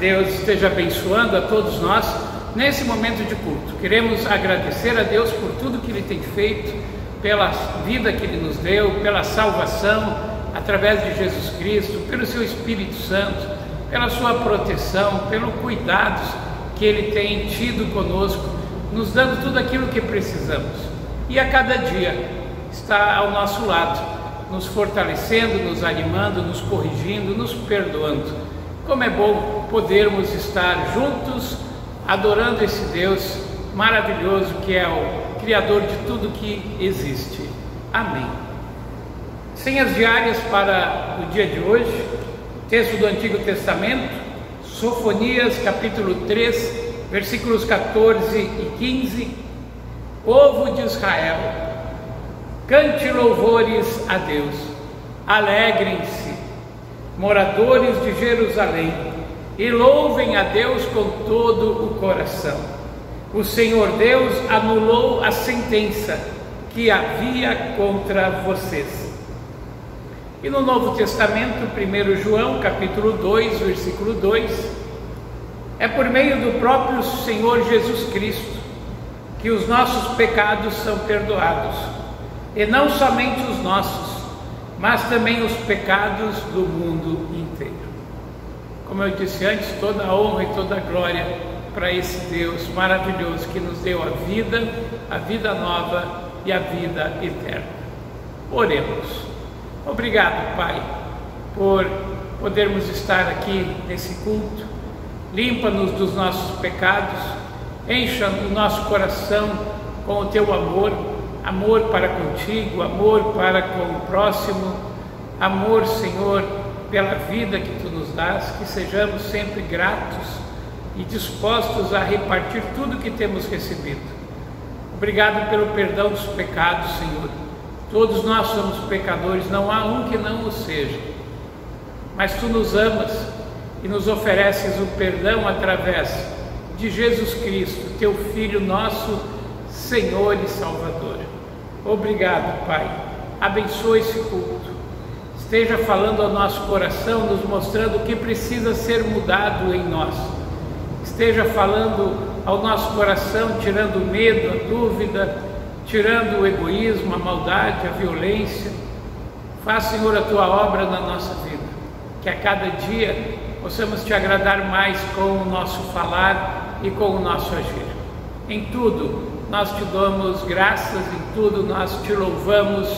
Deus esteja abençoando a todos nós nesse momento de culto. Queremos agradecer a Deus por tudo que Ele tem feito, pela vida que Ele nos deu, pela salvação através de Jesus Cristo, pelo Seu Espírito Santo, pela Sua proteção, pelo cuidados que Ele tem tido conosco, nos dando tudo aquilo que precisamos. E a cada dia está ao nosso lado, nos fortalecendo, nos animando, nos corrigindo, nos perdoando. Como é bom podermos estar juntos, adorando esse Deus maravilhoso que é o Criador de tudo que existe. Amém. Senhas diárias para o dia de hoje, texto do Antigo Testamento, Sofonias capítulo 3, versículos 14 e 15. Povo de Israel, cante louvores a Deus, alegrem-se, moradores de Jerusalém, e louvem a Deus com todo o coração. O Senhor Deus anulou a sentença que havia contra vocês. E no Novo Testamento, 1 João capítulo 2, versículo 2, é por meio do próprio Senhor Jesus Cristo que os nossos pecados são perdoados, e não somente os nossos, mas também os pecados do mundo inteiro. Como eu disse antes, toda a honra e toda a glória para esse Deus maravilhoso que nos deu a vida nova e a vida eterna. Oremos. Obrigado, Pai, por podermos estar aqui nesse culto. Limpa-nos dos nossos pecados, encha o nosso coração com o Teu amor, amor para contigo, amor para com o próximo, amor, Senhor, pela vida que Tu nos dás, que sejamos sempre gratos e dispostos a repartir tudo que temos recebido. Obrigado pelo perdão dos pecados, Senhor. Todos nós somos pecadores, não há um que não o seja, mas Tu nos amas e nos ofereces o perdão através de Jesus Cristo, Teu Filho, nosso Senhor e Salvador. Obrigado, Pai. Abençoa esse culto. Esteja falando ao nosso coração, nos mostrando o que precisa ser mudado em nós. Esteja falando ao nosso coração, tirando o medo, a dúvida, tirando o egoísmo, a maldade, a violência. Faz, Senhor, a Tua obra na nossa vida. Que a cada dia possamos Te agradar mais com o nosso falar e com o nosso agir. Em tudo nós Te damos graças, em tudo nós Te louvamos,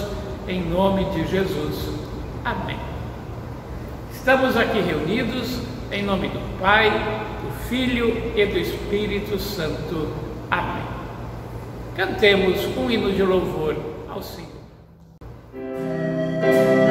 em nome de Jesus. Amém. Estamos aqui reunidos em nome do Pai, do Filho e do Espírito Santo. Amém. Cantemos um hino de louvor ao Senhor. Oh,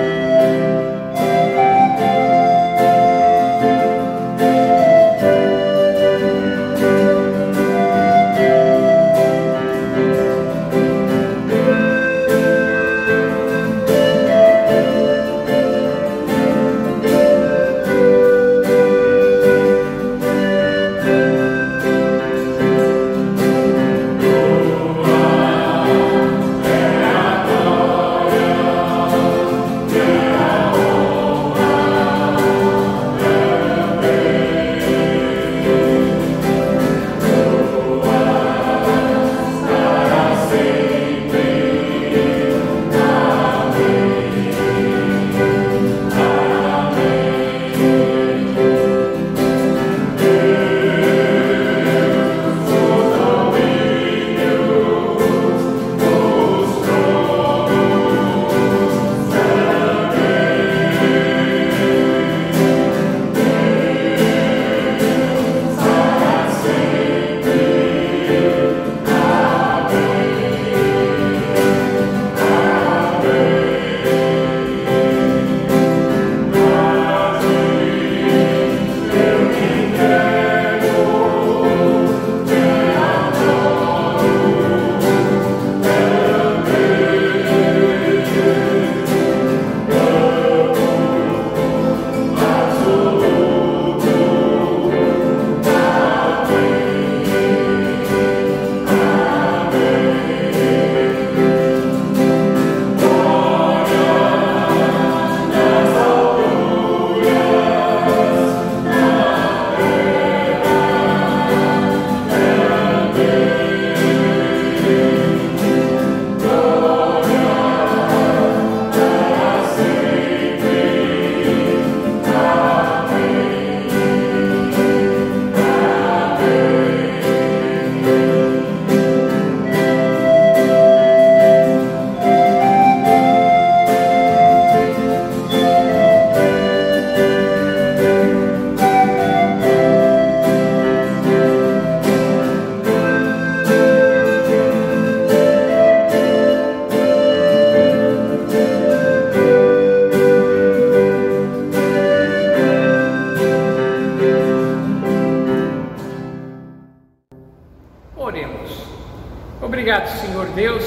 Deus,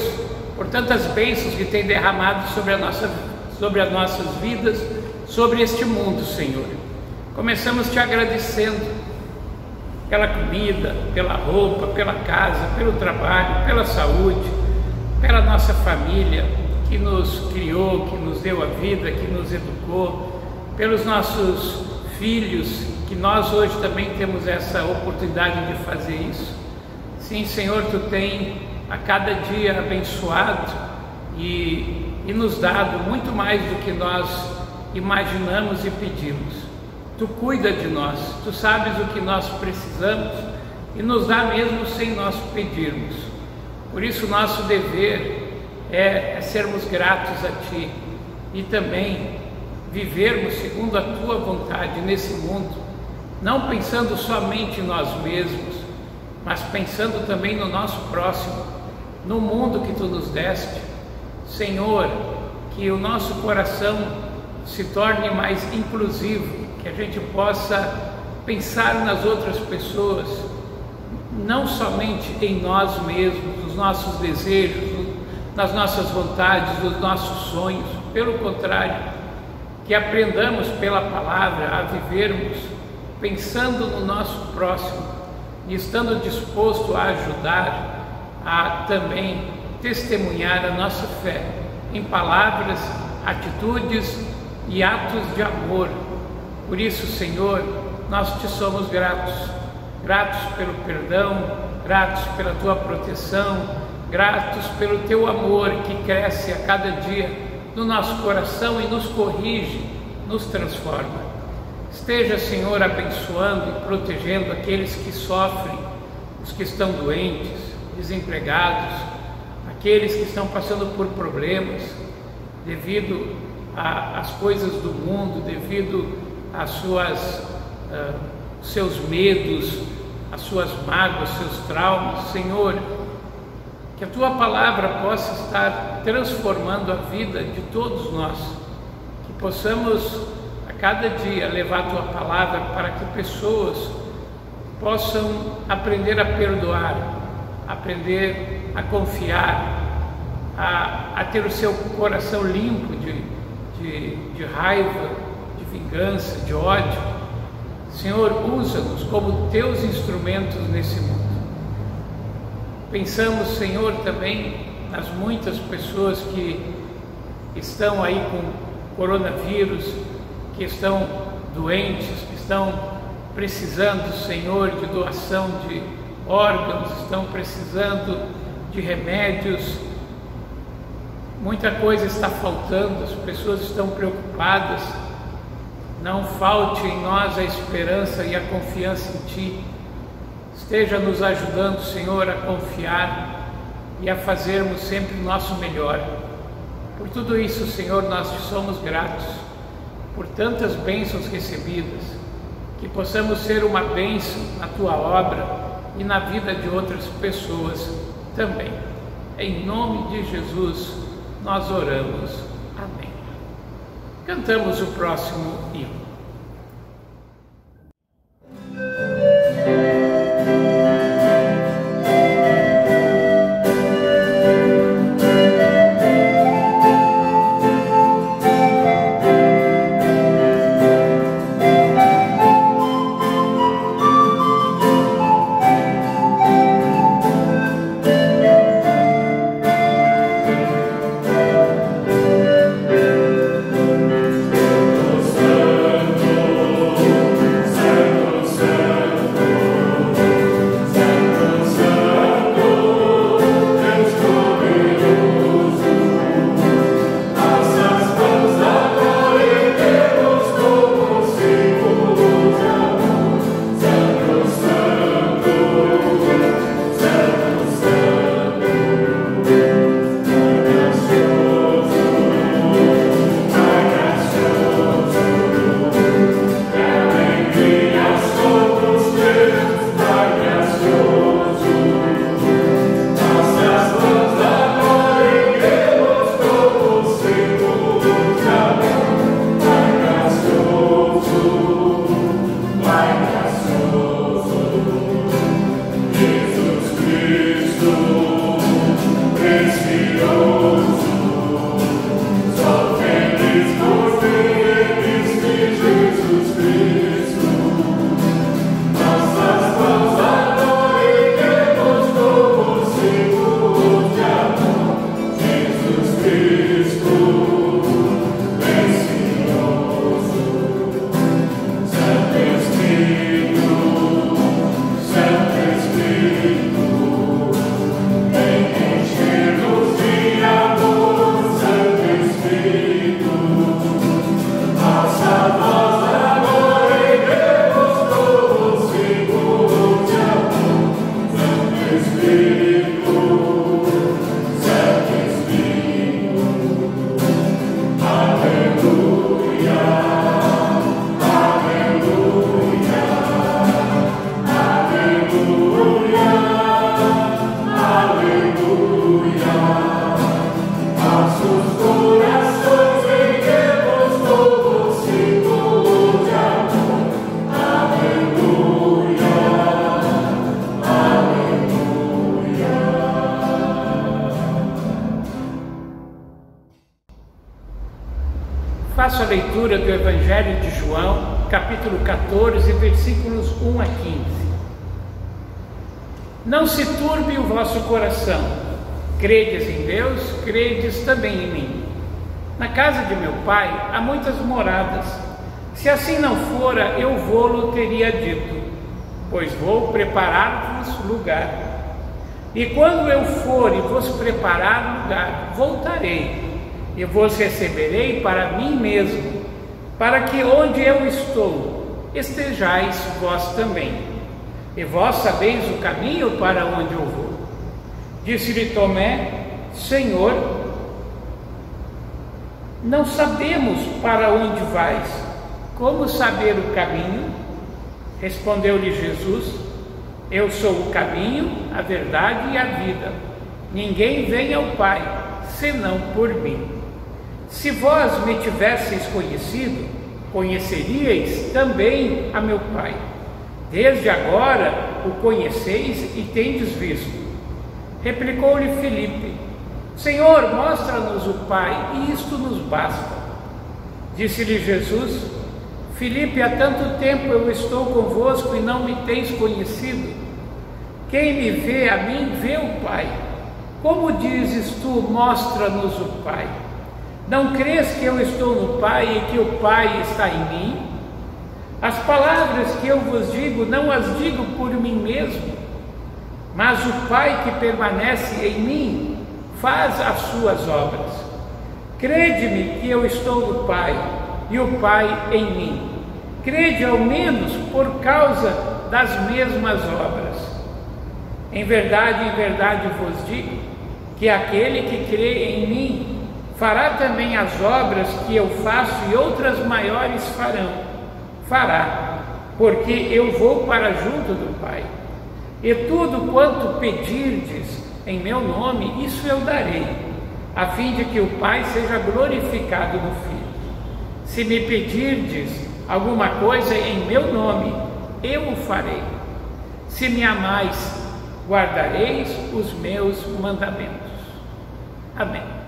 por tantas bênçãos que tem derramado sobre as nossas vidas, sobre este mundo, Senhor. Começamos te agradecendo pela comida, pela roupa, pela casa, pelo trabalho, pela saúde, pela nossa família que nos criou, que nos deu a vida, que nos educou, pelos nossos filhos, que nós hoje também temos essa oportunidade de fazer isso. Sim, Senhor, Tu tem a cada dia abençoado e nos dado muito mais do que nós imaginamos e pedimos. Tu cuida de nós, Tu sabes o que nós precisamos e nos dá mesmo sem nós pedirmos. Por isso nosso dever é sermos gratos a Ti e também vivermos segundo a Tua vontade nesse mundo, não pensando somente em nós mesmos, mas pensando também no nosso próximo, no mundo que Tu nos deste. Senhor, que o nosso coração se torne mais inclusivo, que a gente possa pensar nas outras pessoas, não somente em nós mesmos, nos nossos desejos, nas nossas vontades, nos nossos sonhos. Pelo contrário, que aprendamos pela palavra a vivermos pensando no nosso próximo e estando disposto a ajudar, a também testemunhar a nossa fé em palavras, atitudes e atos de amor. Por isso, Senhor, nós Te somos gratos, gratos pelo perdão, gratos pela Tua proteção, gratos pelo Teu amor que cresce a cada dia no nosso coração e nos corrige, nos transforma. Esteja, Senhor, abençoando e protegendo aqueles que sofrem, os que estão doentes, desempregados, aqueles que estão passando por problemas devido às coisas do mundo, devido às seus medos, às suas mágoas, seus traumas. Senhor, que a Tua palavra possa estar transformando a vida de todos nós, que possamos a cada dia levar a Tua palavra para que pessoas possam aprender a perdoar, aprender a confiar, a ter o seu coração limpo de raiva, de vingança, de ódio. Senhor, usa-nos como Teus instrumentos nesse mundo. Pensamos, Senhor, também nas muitas pessoas que estão aí com coronavírus, que estão doentes, que estão precisando, Senhor, de doação de órgãos, estão precisando de remédios. Muita coisa está faltando, as pessoas estão preocupadas. Não falte em nós a esperança e a confiança em Ti. Esteja nos ajudando, Senhor, a confiar e a fazermos sempre o nosso melhor. Por tudo isso, Senhor, nós Te somos gratos, por tantas bênçãos recebidas, que possamos ser uma bênção na Tua obra e na vida de outras pessoas também. Em nome de Jesus, nós oramos. Amém. Cantamos o próximo hino. Santo Faço a leitura do Evangelho de João, capítulo 14, versículos 1 a 15. Não se turbe o vosso coração. Credes em Deus, credes também em mim. Na casa de meu Pai há muitas moradas. Se assim não fora, eu vô-lo teria dito, pois vou preparar-vos lugar. E quando eu for e vos preparar lugar, voltarei e vos receberei para mim mesmo, para que onde eu estou, estejais vós também. E vós sabeis o caminho para onde eu vou. Disse-lhe Tomé: Senhor, não sabemos para onde vais, como saber o caminho? Respondeu-lhe Jesus: Eu sou o caminho, a verdade e a vida. Ninguém vem ao Pai, senão por mim. Se vós me tivesseis conhecido, conheceríeis também a meu Pai. Desde agora o conheceis e tendes visto. Replicou-lhe Filipe: Senhor, mostra-nos o Pai, e isto nos basta. Disse-lhe Jesus: Filipe, há tanto tempo eu estou convosco e não me tens conhecido? Quem me vê a mim, vê o Pai. Como dizes tu, mostra-nos o Pai? Não crês que eu estou no Pai e que o Pai está em mim? As palavras que eu vos digo, não as digo por mim mesmo, mas o Pai que permanece em mim faz as suas obras. Crede-me que eu estou no Pai e o Pai em mim. Crede ao menos por causa das mesmas obras. Em verdade vos digo que aquele que crê em mim fará também as obras que eu faço, e outras maiores fará, porque eu vou para junto do Pai. E tudo quanto pedirdes em meu nome, isso eu darei, a fim de que o Pai seja glorificado no Filho. Se me pedirdes alguma coisa em meu nome, eu o farei. Se me amais, guardareis os meus mandamentos. Amém.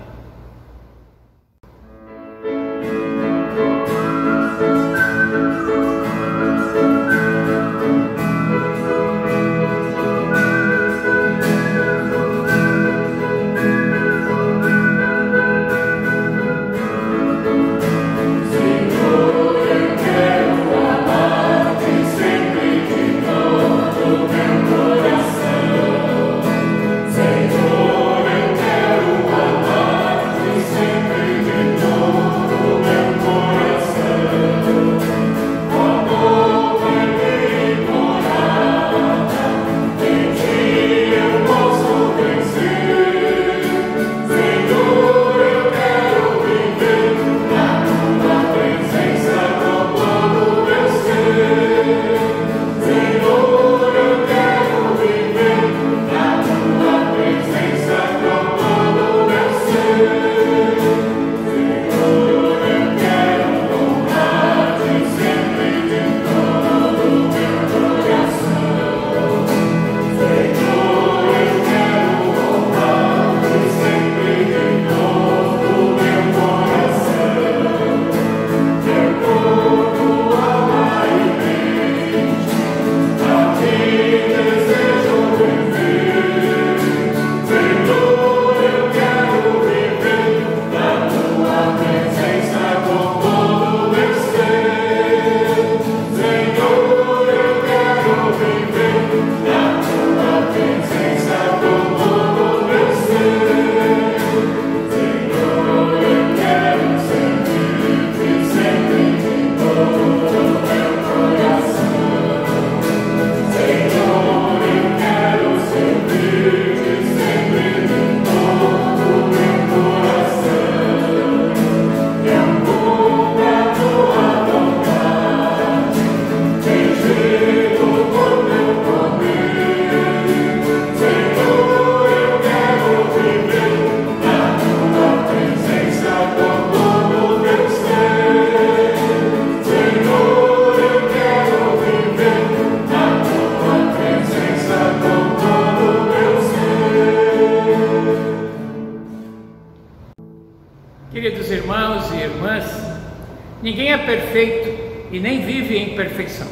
Ninguém é perfeito e nem vive em perfeição.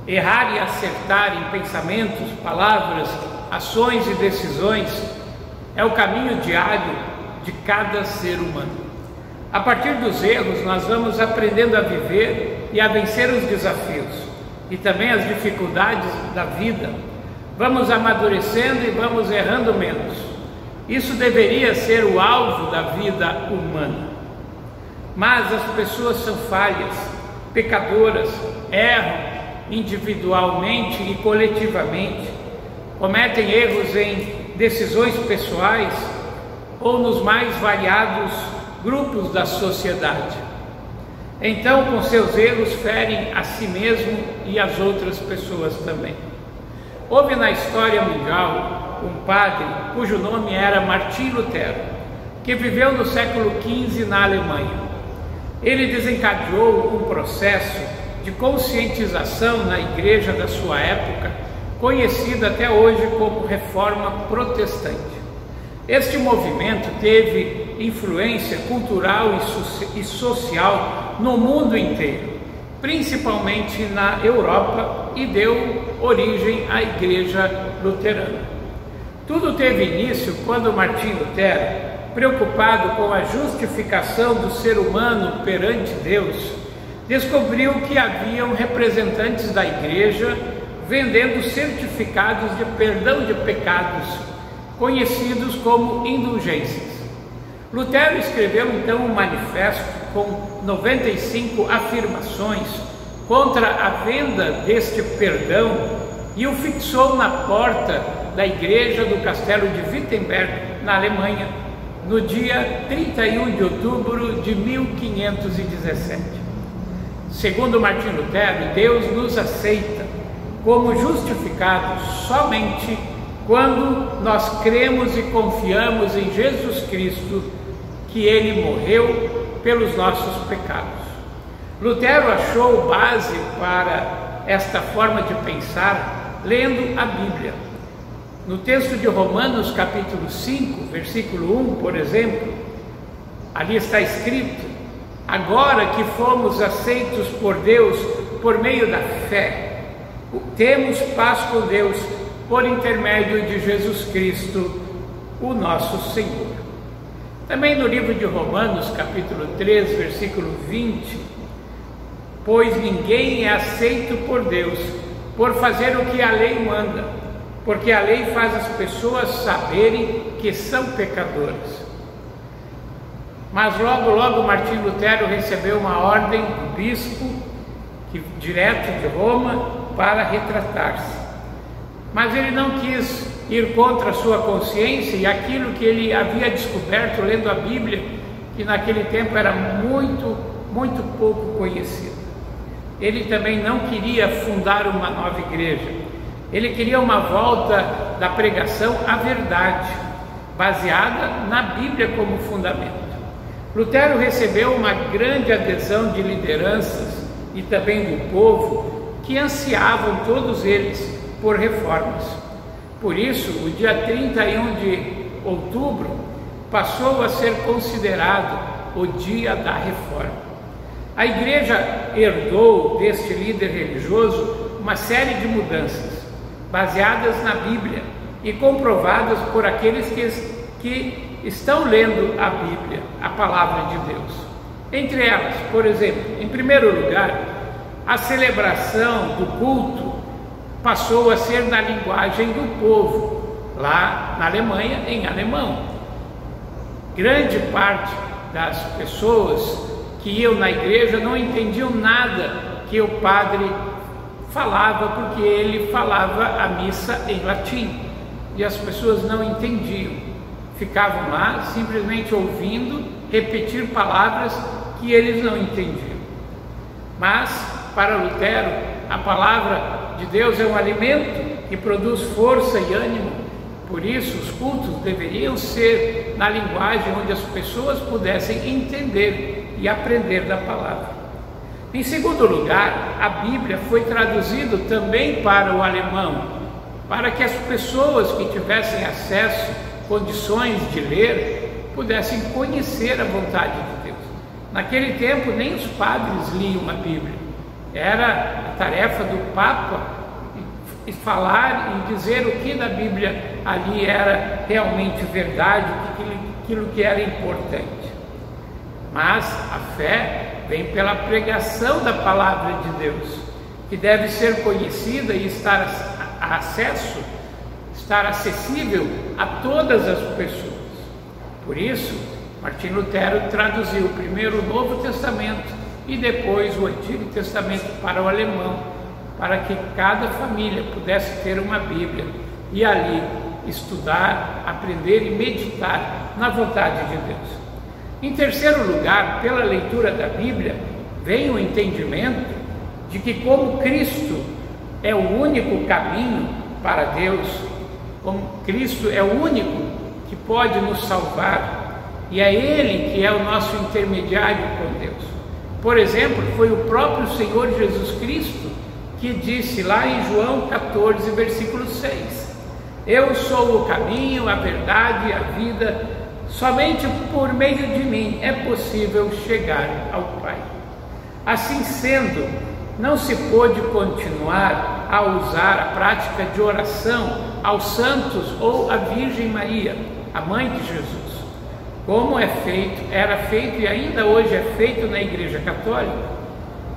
Errar e acertar em pensamentos, palavras, ações e decisões é o caminho diário de cada ser humano. A partir dos erros, nós vamos aprendendo a viver e a vencer os desafios e também as dificuldades da vida. Vamos amadurecendo e vamos errando menos. Isso deveria ser o alvo da vida humana. Mas as pessoas são falhas, pecadoras, erram individualmente e coletivamente, cometem erros em decisões pessoais ou nos mais variados grupos da sociedade. Então, com seus erros, ferem a si mesmo e as outras pessoas também. Houve na história mundial um padre cujo nome era Martinho Lutero, que viveu no século XV na Alemanha. Ele desencadeou um processo de conscientização na igreja da sua época, conhecida até hoje como Reforma Protestante. Este movimento teve influência cultural e social no mundo inteiro, principalmente na Europa, e deu origem à Igreja Luterana. Tudo teve início quando Martinho Lutero, preocupado com a justificação do ser humano perante Deus, descobriu que haviam representantes da Igreja vendendo certificados de perdão de pecados, conhecidos como indulgências. Lutero escreveu então um manifesto com 95 afirmações contra a venda deste perdão e o fixou na porta da igreja do castelo de Wittenberg, na Alemanha, no dia 31 de outubro de 1517. Segundo Martinho Lutero, Deus nos aceita como justificados somente quando nós cremos e confiamos em Jesus Cristo, que Ele morreu pelos nossos pecados. Lutero achou base para esta forma de pensar lendo a Bíblia. No texto de Romanos capítulo 5, versículo 1, por exemplo, ali está escrito: agora que fomos aceitos por Deus por meio da fé, temos paz com Deus por intermédio de Jesus Cristo, o nosso Senhor. Também no livro de Romanos, capítulo 3, versículo 20, pois ninguém é aceito por Deus por fazer o que a lei manda, porque a lei faz as pessoas saberem que são pecadoras. Mas logo Martinho Lutero recebeu uma ordem do bispo, direto de Roma, para retratar-se. Mas ele não quis ir contra a sua consciência e aquilo que ele havia descoberto lendo a Bíblia, que naquele tempo era muito pouco conhecido. Ele também não queria fundar uma nova igreja. Ele queria uma volta da pregação à verdade, baseada na Bíblia como fundamento. Lutero recebeu uma grande adesão de lideranças e também do povo, que ansiavam todos eles por reformas. Por isso, o dia 31 de outubro passou a ser considerado o dia da reforma. A igreja herdou deste líder religioso uma série de mudanças, baseadas na Bíblia e comprovadas por aqueles que estão lendo a Bíblia, a palavra de Deus. Entre elas, por exemplo, em primeiro lugar, a celebração do culto passou a ser na linguagem do povo, lá na Alemanha, em alemão. Grande parte das pessoas que iam na igreja não entendiam nada que o padre falava, porque ele falava a missa em latim, e as pessoas não entendiam. Ficavam lá simplesmente ouvindo repetir palavras que eles não entendiam. Mas, para Lutero, a palavra de Deus é um alimento que produz força e ânimo. Por isso, os cultos deveriam ser na linguagem onde as pessoas pudessem entender e aprender da palavra. Em segundo lugar, a Bíblia foi traduzida também para o alemão, para que as pessoas que tivessem acesso, condições de ler, pudessem conhecer a vontade de Deus. Naquele tempo nem os padres liam a Bíblia, era a tarefa do Papa falar e dizer o que na Bíblia ali era realmente verdade, aquilo que era importante. Mas a fé vem pela pregação da palavra de Deus, que deve ser conhecida e estar acessível a todas as pessoas. Por isso, Martim Lutero traduziu primeiro o Novo Testamento e depois o Antigo Testamento para o alemão, para que cada família pudesse ter uma Bíblia e ali estudar, aprender e meditar na vontade de Deus. Em terceiro lugar, pela leitura da Bíblia, vem o entendimento de que como Cristo é o único caminho para Deus, como Cristo é o único que pode nos salvar, e é Ele que é o nosso intermediário com Deus. Por exemplo, foi o próprio Senhor Jesus Cristo que disse lá em João 14, versículo 6: eu sou o caminho, a verdade e a vida, somente por meio de mim é possível chegar ao Pai. Assim sendo, não se pôde continuar a usar a prática de oração aos santos ou à Virgem Maria, a mãe de Jesus, como era feito e ainda hoje é feito na Igreja Católica,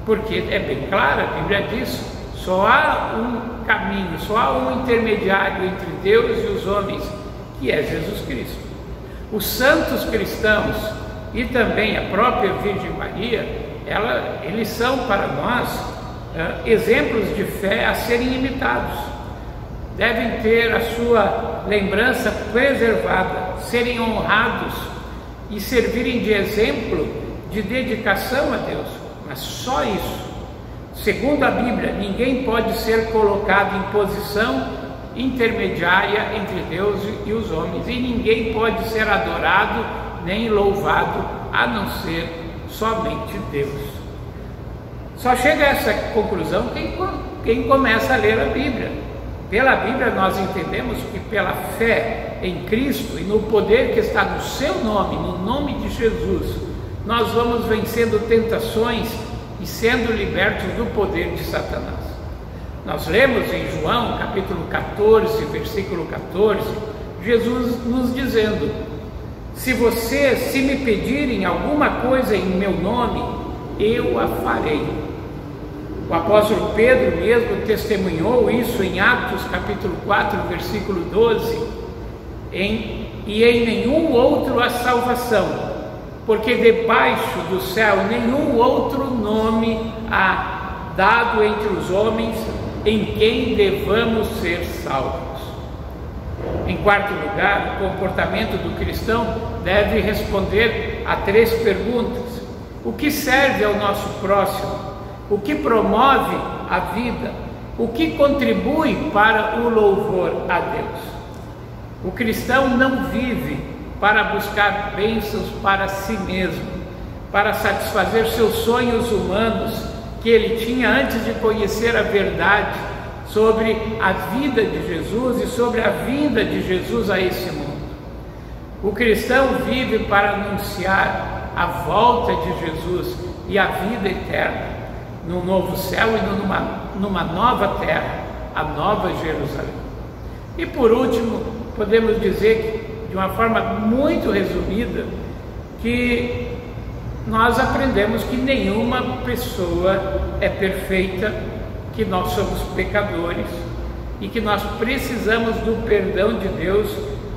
porque é bem claro, a Bíblia diz: só há um caminho, só há um intermediário entre Deus e os homens, que é Jesus Cristo. Os santos cristãos e também a própria Virgem Maria, eles são para nós exemplos de fé a serem imitados. Devem ter a sua lembrança preservada, serem honrados e servirem de exemplo de dedicação a Deus, mas só isso. Segundo a Bíblia, ninguém pode ser colocado em posição intermediária entre Deus e os homens, e ninguém pode ser adorado nem louvado a não ser somente Deus. Só chega a essa conclusão quem começa a ler a Bíblia. Pela Bíblia nós entendemos que pela fé em Cristo e no poder que está no seu nome, no nome de Jesus, nós vamos vencendo tentações e sendo libertos do poder de Satanás. Nós lemos em João capítulo 14, versículo 14, Jesus nos dizendo: se vocês me pedirem alguma coisa em meu nome, eu a farei. O apóstolo Pedro mesmo testemunhou isso em Atos capítulo 4, versículo 12, e em nenhum outro há salvação, porque debaixo do céu nenhum outro nome há dado entre os homens em quem devamos ser salvos. Em quarto lugar, o comportamento do cristão deve responder a 3 perguntas: o que serve ao nosso próximo? O que promove a vida? O que contribui para o louvor a Deus? O cristão não vive para buscar bênçãos para si mesmo, para satisfazer seus sonhos humanos que ele tinha antes de conhecer a verdade sobre a vida de Jesus e sobre a vinda de Jesus a esse mundo. O cristão vive para anunciar a volta de Jesus e a vida eterna, num novo céu e numa nova terra, a nova Jerusalém. E por último, podemos dizer, de uma forma muito resumida, que nós aprendemos que nenhuma pessoa é perfeita, que nós somos pecadores e que nós precisamos do perdão de Deus,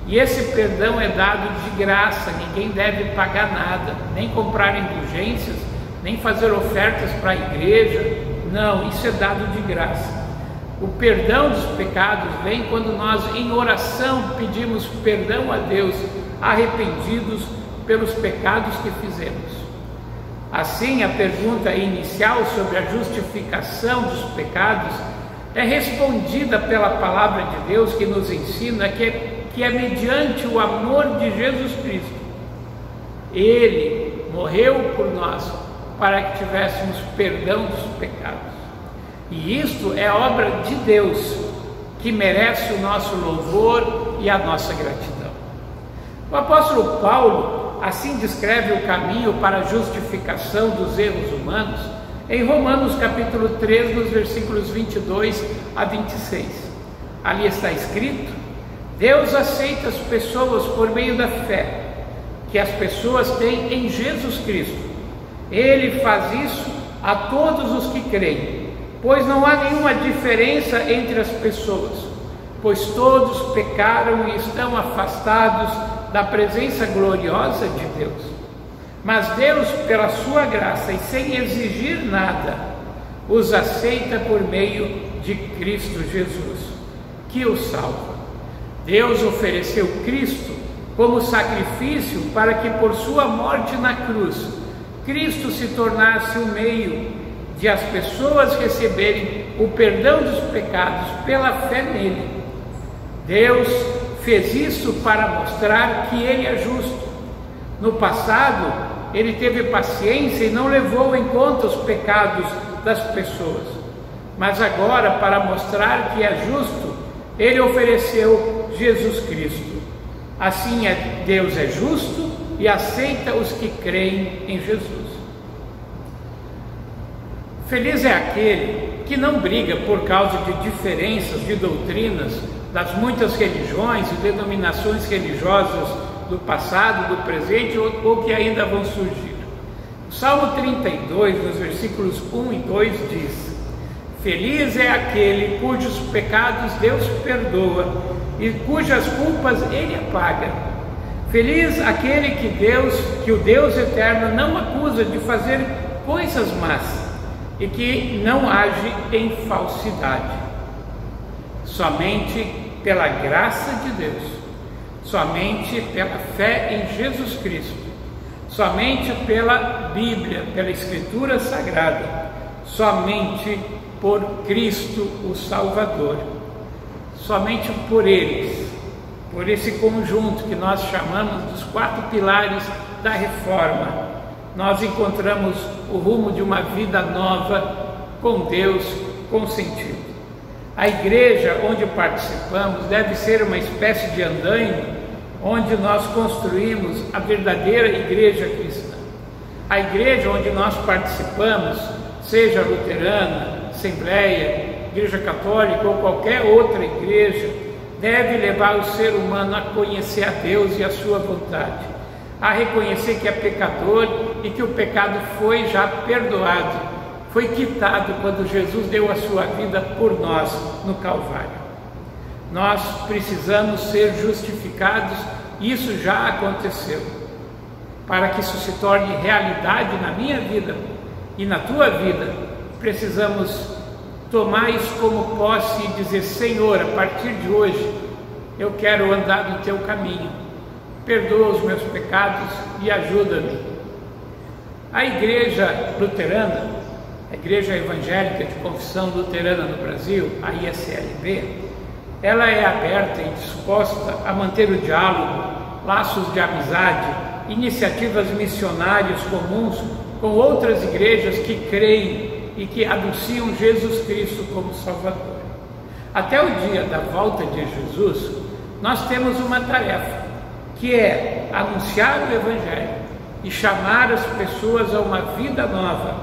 e esse perdão é dado de graça. Ninguém deve pagar nada, nem comprar indulgências, nem fazer ofertas para a igreja. Não, isso é dado de graça. O perdão dos pecados vem quando nós em oração pedimos perdão a Deus, arrependidos pelos pecados que fizemos. Assim, a pergunta inicial sobre a justificação dos pecados é respondida pela palavra de Deus, que nos ensina que é mediante o amor de Jesus Cristo. Ele morreu por nós para que tivéssemos perdão dos pecados. E isto é obra de Deus, que merece o nosso louvor e a nossa gratidão. O apóstolo Paulo assim descreve o caminho para a justificação dos erros humanos em Romanos capítulo 3, nos versículos 22 a 26. Ali está escrito: Deus aceita as pessoas por meio da fé que as pessoas têm em Jesus Cristo. Ele faz isso a todos os que creem, pois não há nenhuma diferença entre as pessoas, pois todos pecaram e estão afastados da presença gloriosa de Deus. Mas Deus, pela sua graça e sem exigir nada, os aceita por meio de Cristo Jesus, que os salva. Deus ofereceu Cristo como sacrifício para que por sua morte na cruz, Cristo se tornasse o meio de as pessoas receberem o perdão dos pecados pela fé nele. Deus fez isso para mostrar que Ele é justo. No passado, Ele teve paciência e não levou em conta os pecados das pessoas. Mas agora, para mostrar que é justo, Ele ofereceu Jesus Cristo. Assim, Deus é justo e aceita os que creem em Jesus. Feliz é aquele que não briga por causa de diferenças de doutrinas das muitas religiões e denominações religiosas do passado, do presente ou que ainda vão surgir. O Salmo 32, nos versículos 1 e 2 diz: Feliz é aquele cujos pecados Deus perdoa e cujas culpas Ele apaga. Feliz aquele que o Deus eterno não acusa de fazer coisas más e que não age em falsidade. Somente pela graça de Deus, somente pela fé em Jesus Cristo, somente pela Bíblia, pela Escritura Sagrada, somente por Cristo o Salvador, somente por eles, por esse conjunto que nós chamamos dos 4 pilares da reforma, nós encontramos o rumo de uma vida nova com Deus, com sentido. A igreja onde participamos deve ser uma espécie de andaime onde nós construímos a verdadeira igreja cristã. A igreja onde nós participamos, seja luterana, assembleia, igreja católica ou qualquer outra igreja, deve levar o ser humano a conhecer a Deus e a sua vontade, a reconhecer que é pecador e que o pecado foi já perdoado, foi quitado quando Jesus deu a sua vida por nós no Calvário. Nós precisamos ser justificados, e isso já aconteceu. Para que isso se torne realidade na minha vida e na tua vida, precisamos tomar isso como posse e dizer: Senhor, a partir de hoje eu quero andar no teu caminho, perdoa os meus pecados e ajuda-me. A igreja luterana, a Igreja Evangélica de Confissão Luterana no Brasil, a ISLB, ela é aberta e disposta a manter o diálogo, laços de amizade, iniciativas missionárias comuns com outras igrejas que creem e que anunciam Jesus Cristo como Salvador. Até o dia da volta de Jesus, nós temos uma tarefa, que é anunciar o Evangelho e chamar as pessoas a uma vida nova,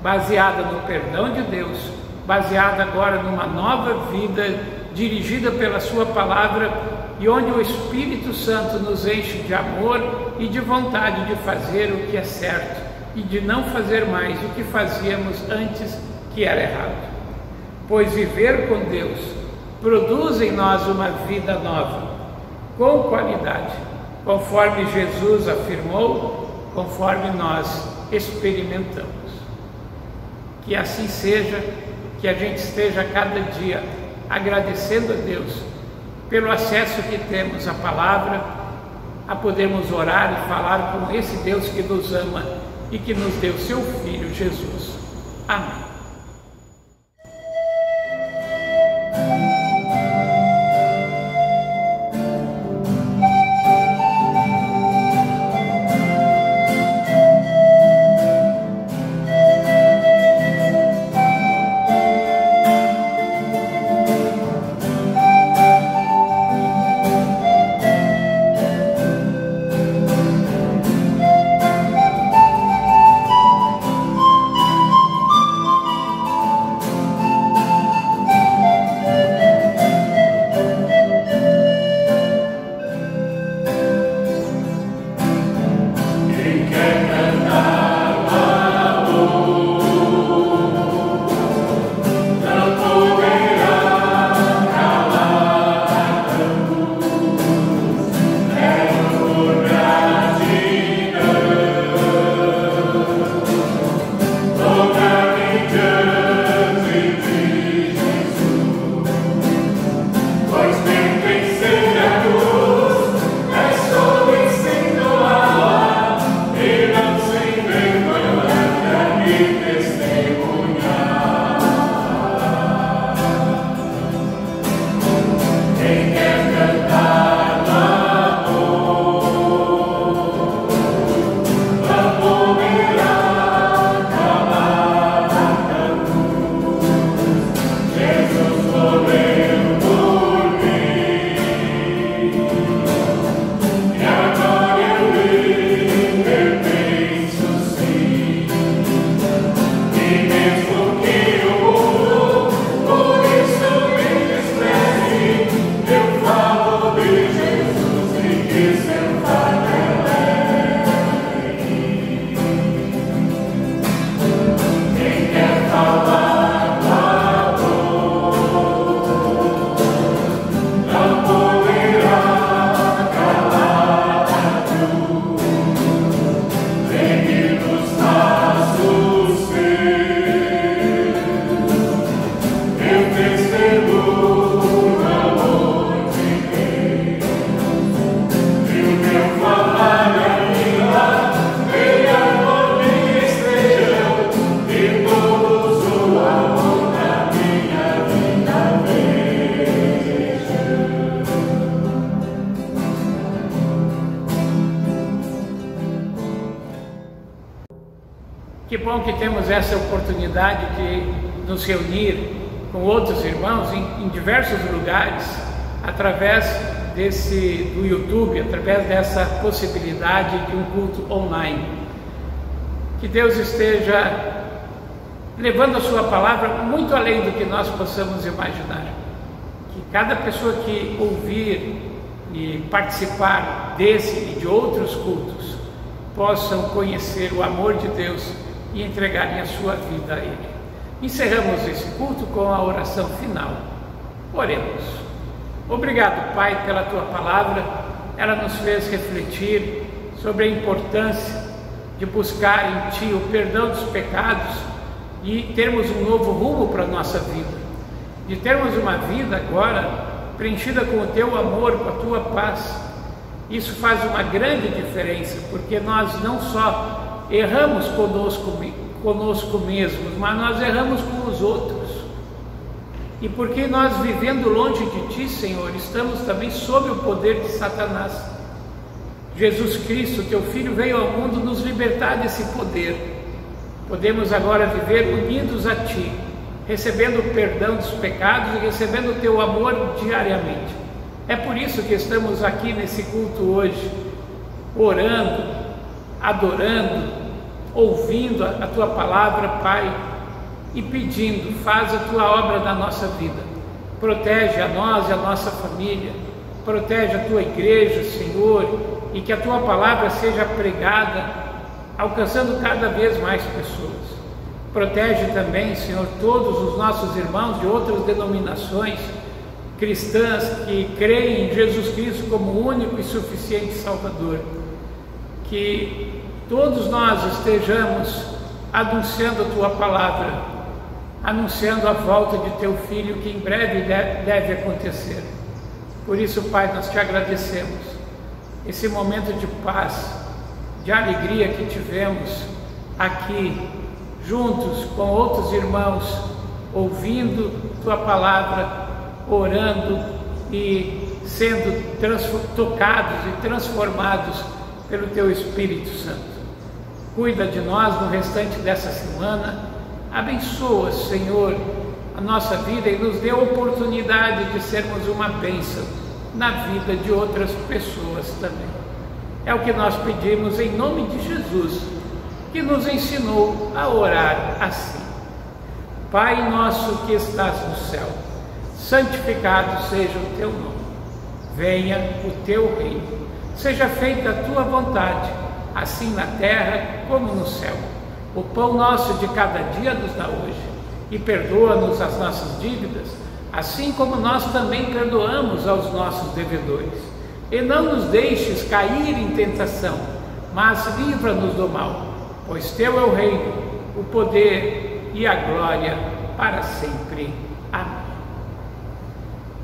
baseada no perdão de Deus, baseada agora numa nova vida dirigida pela sua palavra e onde o Espírito Santo nos enche de amor e de vontade de fazer o que é certo e de não fazer mais o que fazíamos antes, que era errado. Pois viver com Deus produz em nós uma vida nova, com qualidade, conforme Jesus afirmou, conforme nós experimentamos. Que assim seja, que a gente esteja cada dia agradecendo a Deus pelo acesso que temos à palavra, a podermos orar e falar com esse Deus que nos ama e que nos deu seu Filho Jesus. Amém. Que bom que temos essa oportunidade de nos reunir com outros irmãos em diversos lugares, através do YouTube, através dessa possibilidade de um culto online. Que Deus esteja levando a sua palavra muito além do que nós possamos imaginar. Que cada pessoa que ouvir e participar desse e de outros cultos possam conhecer o amor de Deus e entregarem a sua vida a Ele. Encerramos esse culto com a oração final. Oremos. Obrigado, Pai, pela Tua palavra. Ela nos fez refletir sobre a importância de buscar em Ti o perdão dos pecados e termos um novo rumo para a nossa vida. De termos uma vida agora preenchida com o Teu amor, com a Tua paz. Isso faz uma grande diferença, porque nós não só erramos conosco mesmos, mas nós erramos com os outros. E porque nós, vivendo longe de Ti, Senhor, estamos também sob o poder de Satanás. Jesus Cristo, Teu Filho, veio ao mundo nos libertar desse poder. Podemos agora viver unidos a Ti, recebendo o perdão dos pecados e recebendo o Teu amor diariamente. É por isso que estamos aqui nesse culto hoje, orando, adorando, ouvindo a Tua palavra, Pai, e pedindo: faz a Tua obra na nossa vida, protege a nós e a nossa família, protege a Tua igreja, Senhor, e que a Tua palavra seja pregada, alcançando cada vez mais pessoas. Protege também, Senhor, todos os nossos irmãos de outras denominações cristãs que creem em Jesus Cristo como o único e suficiente Salvador. Que todos nós estejamos anunciando a Tua palavra, anunciando a volta de Teu Filho, que em breve deve acontecer. Por isso, Pai, nós Te agradecemos esse momento de paz, de alegria que tivemos aqui, juntos com outros irmãos, ouvindo Tua palavra, orando e sendo tocados e transformados pelo Teu Espírito Santo. Cuida de nós no restante dessa semana, abençoa, Senhor, a nossa vida e nos dê a oportunidade de sermos uma bênção na vida de outras pessoas também. É o que nós pedimos em nome de Jesus, que nos ensinou a orar assim: Pai nosso que estás no céu, santificado seja o Teu nome, venha o Teu reino, seja feita a Tua vontade, assim na terra como no céu. O pão nosso de cada dia nos dá hoje, e perdoa-nos as nossas dívidas, assim como nós também perdoamos aos nossos devedores. E não nos deixes cair em tentação, mas livra-nos do mal, pois Teu é o reino, o poder e a glória para sempre. Amém.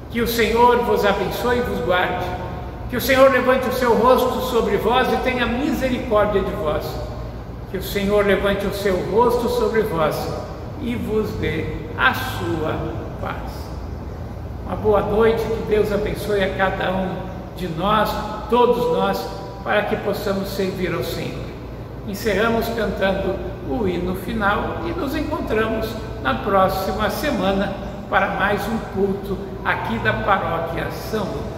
Que o Senhor vos abençoe e vos guarde, que o Senhor levante o seu rosto sobre vós e tenha misericórdia de vós, que o Senhor levante o seu rosto sobre vós e vos dê a sua paz. Uma boa noite, que Deus abençoe a cada um de nós, todos nós, para que possamos servir ao Senhor. Encerramos cantando o hino final e nos encontramos na próxima semana para mais um culto aqui da Paróquia São Lucas.